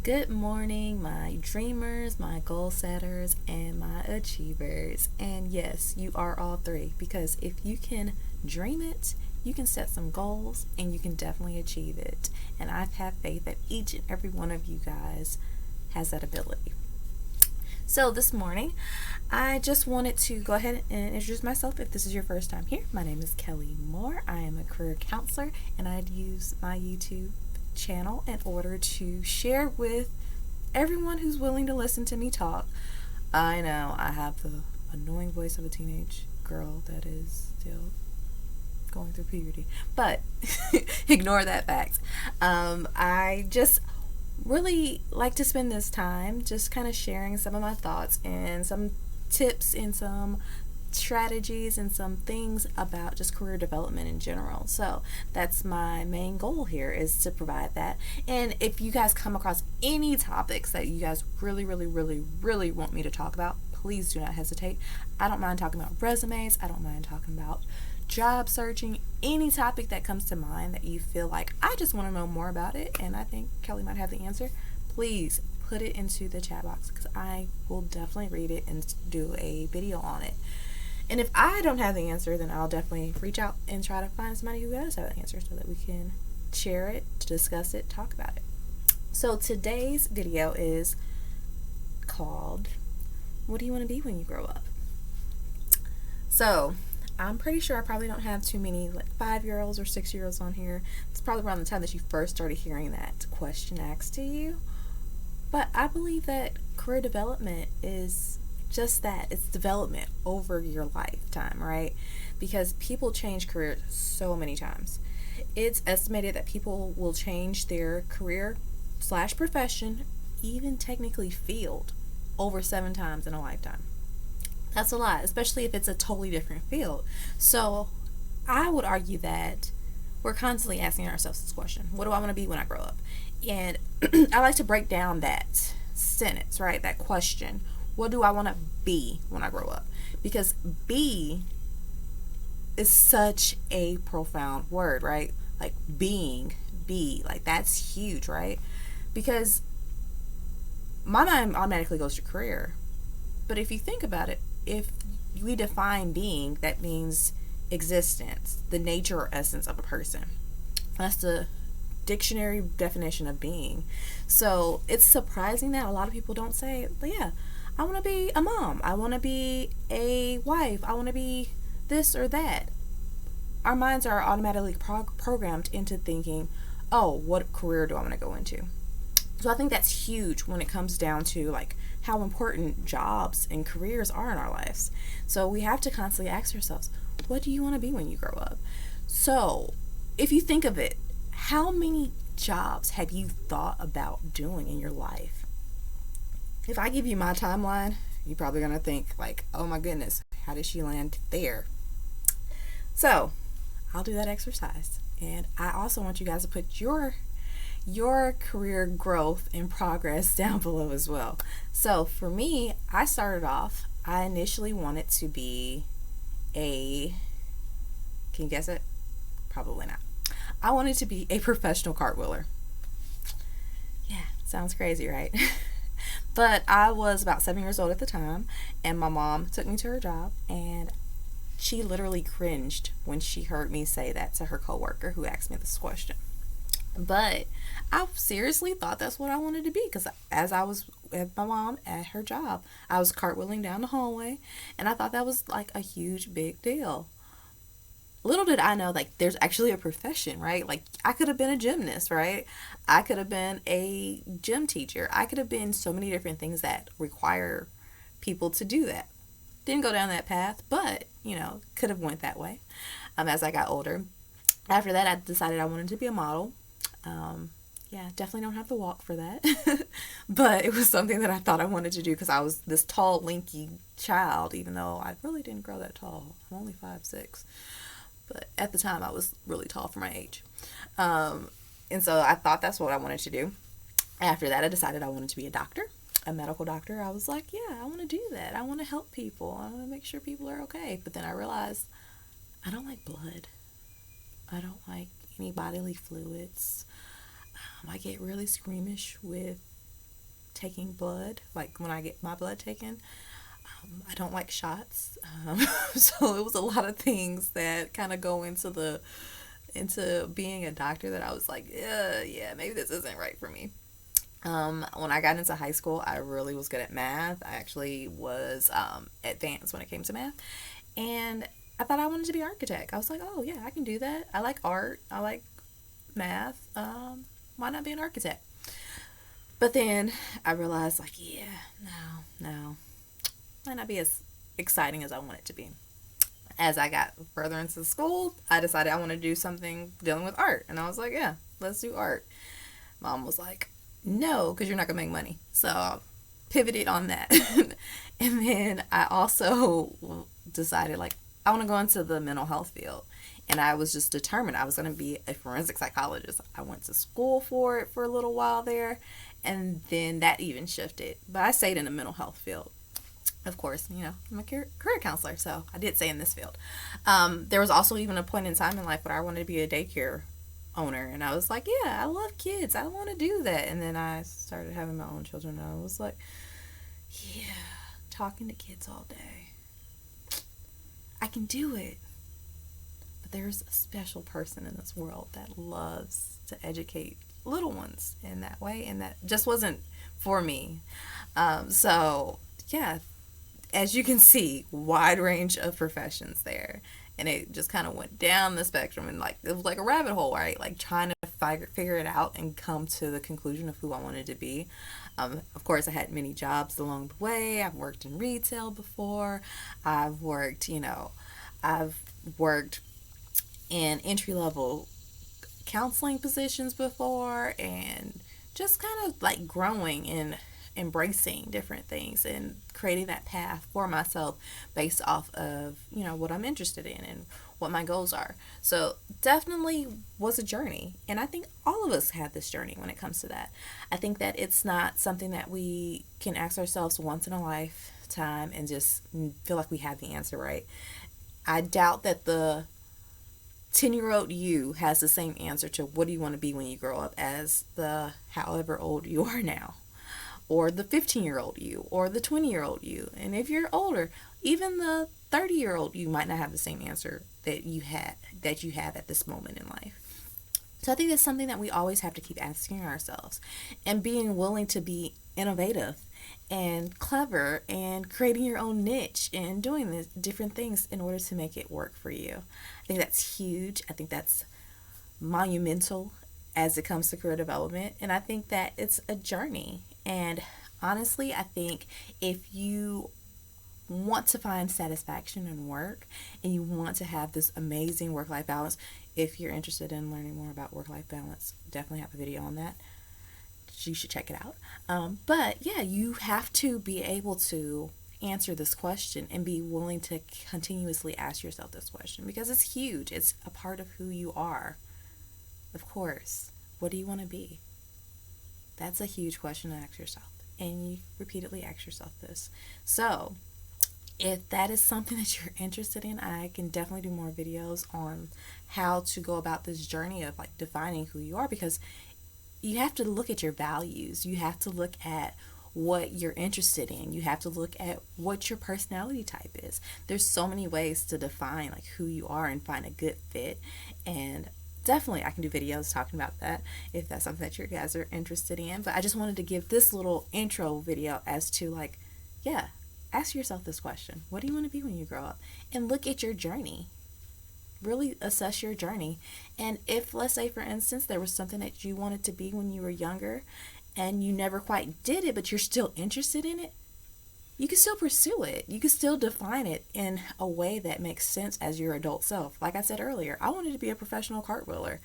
Good morning, my dreamers, my goal setters, and my achievers. And yes, you are all three because if you can dream it, you can set some goals and you can definitely achieve it. And I have faith that each and every one of you guys has that ability. So, this morning, I just wanted to go ahead and introduce myself if this is your first time here. My name is Kelly Moore. I am a career counselor and I use my YouTube channel in order to share with everyone who's willing to listen to me talk. I know I have the annoying voice of a teenage girl that is still going through puberty, but ignore that fact. I just really like to spend this time just kind of sharing some of my thoughts and some tips and some strategies and some things about just career development in general. So that's my main goal here, is to provide that. And if you guys come across any topics that you guys really want me to talk about, please do not hesitate. I don't mind talking about resumes. I don't mind talking about job searching, any topic that comes to mind that you feel like I just want to know more about it and I think Kelly might have the answer. Please put it into the chat box because I will definitely read it and do a video on it. And if I don't have the answer, then I'll definitely reach out and try to find somebody who does have the answer so that we can share it, discuss it, talk about it. So today's video is called, What do you want to be when you grow up? So I'm pretty sure I probably don't have too many 5-year-olds or 6-year-olds on here. It's probably around the time that you first started hearing that question asked to you. But I believe that career development is just that. It's development over your lifetime, right? Because people change careers so many times. It's estimated that people will change their career / profession, even technically field, over 7 times in a lifetime. That's a lot, especially if it's a totally different field. So I would argue that we're constantly asking ourselves this question: what do I want to be when I grow up? And I like to break down that sentence, right? That question. What do I want to be when I grow up? Because be is such a profound word, right? Like be, like that's huge, right? Because my mind automatically goes to career. But if you think about it, if we define being, that means existence, the nature or essence of a person. That's the dictionary definition of being. So it's surprising that a lot of people don't say, but yeah, I want to be a mom. I want to be a wife. I want to be this or that. Our minds are automatically programmed into thinking, oh, what career do I want to go into? So I think that's huge when it comes down to like how important jobs and careers are in our lives. So we have to constantly ask ourselves, what do you want to be when you grow up? So if you think of it, how many jobs have you thought about doing in your life? If I give you my timeline, you're probably going to think like, oh my goodness, how did she land there? So I'll do that exercise. And I also want you guys to put your career growth and progress down below as well. So for me, I started off, I initially wanted to be can you guess it? Probably not. I wanted to be a professional cartwheeler. Yeah, sounds crazy, right? But I was about 7 years old at the time, and my mom took me to her job, and she literally cringed when she heard me say that to her coworker who asked me this question. But I seriously thought that's what I wanted to be, because as I was with my mom at her job, I was cartwheeling down the hallway, and I thought that was like a huge big deal. Little did I know, like, there's actually a profession, right? Like, I could have been a gymnast, right? I could have been a gym teacher. I could have been so many different things that require people to do that. Didn't go down that path, but, could have went that way as I got older. After that, I decided I wanted to be a model. Yeah, definitely don't have to walk for that. But it was something that I thought I wanted to do because I was this tall, lanky child, even though I really didn't grow that tall. I'm only 5'6". But at the time, I was really tall for my age. And so I thought that's what I wanted to do. After that, I decided I wanted to be a doctor, a medical doctor. I was like, yeah, I want to do that. I want to help people. I want to make sure people are okay. But then I realized I don't like blood. I don't like any bodily fluids. I get really squeamish with taking blood, like when I get my blood taken. I don't like shots. So it was a lot of things that kind of go into being a doctor that I was like, yeah, maybe this isn't right for me. When I got into high school, I really was good at math. I actually was advanced when it came to math. And I thought I wanted to be an architect. I was like, oh, yeah, I can do that. I like art. I like math. Why not be an architect? But then I realized, like, yeah, no. Might not be as exciting as I want it to be. As I got further into school, I decided I want to do something dealing with art. And I was like, yeah, let's do art. Mom was like, no, because you're not going to make money. So I pivoted on that. And then I also decided, like, I want to go into the mental health field. And I was just determined I was going to be a forensic psychologist. I went to school for it for a little while there. And then that even shifted. But I stayed in the mental health field. Of course, I'm a career counselor, so I did stay in this field. There was also even a point in time in life where I wanted to be a daycare owner, and I was like, yeah, I love kids. I want to do that. And then I started having my own children, and I was like, yeah, talking to kids all day. I can do it. But there's a special person in this world that loves to educate little ones in that way, and that just wasn't for me. So, yeah, as you can see, wide range of professions there. And it just kind of went down the spectrum, and like it was like a rabbit hole, right? Like trying to figure it out and come to the conclusion of who I wanted to be. Of course, I had many jobs along the way. I've worked in retail before. I've worked in entry level counseling positions before, and just kind of like growing and embracing different things and creating that path for myself based off of what I'm interested in and what my goals are. So definitely was a journey, and I think all of us had this journey when it comes to that. I think that it's not something that we can ask ourselves once in a lifetime and just feel like we have the answer right. I doubt that the 10-year-old you has the same answer to what do you want to be when you grow up as the however old you are now, or the 15-year-old you, or the 20-year-old you. And if you're older, even the 30-year-old you might not have the same answer that you have at this moment in life. So I think that's something that we always have to keep asking ourselves, and being willing to be innovative and clever and creating your own niche and doing the different things in order to make it work for you. I think that's huge. I think that's monumental as it comes to career development. And I think that it's a journey. And honestly, I think if you want to find satisfaction in work and you want to have this amazing work-life balance, if you're interested in learning more about work-life balance, definitely have a video on that. You should check it out. But yeah, you have to be able to answer this question and be willing to continuously ask yourself this question, because it's huge. It's a part of who you are. Of course, what do you want to be? That's a huge question to ask yourself, and you repeatedly ask yourself this. So if that is something that you're interested in, I can definitely do more videos on how to go about this journey of like defining who you are, because you have to look at your values. You have to look at what you're interested in. You have to look at what your personality type is. There's so many ways to define like who you are and find a good fit. And definitely I can do videos talking about that if that's something that you guys are interested in. But I just wanted to give this little intro video as to like, yeah, ask yourself this question. What do you want to be when you grow up? And look at your journey. Really assess your journey. And if, let's say for instance, there was something that you wanted to be when you were younger and you never quite did it, but you're still interested in it, you can still pursue it. You can still define it in a way that makes sense as your adult self. Like I said earlier, I wanted to be a professional cartwheeler.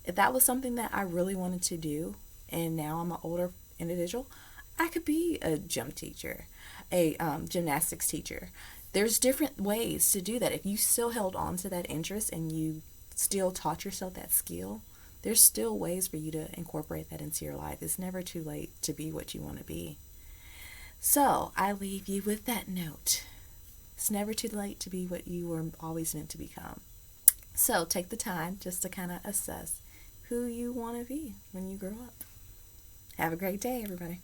If that was something that I really wanted to do, and now I'm an older individual, I could be a gym teacher, a gymnastics teacher. There's different ways to do that. If you still held on to that interest and you still taught yourself that skill, there's still ways for you to incorporate that into your life. It's never too late to be what you want to be. So I leave you with that note. It's never too late to be what you were always meant to become. So take the time just to kind of assess who you want to be when you grow up. Have a great day, everybody.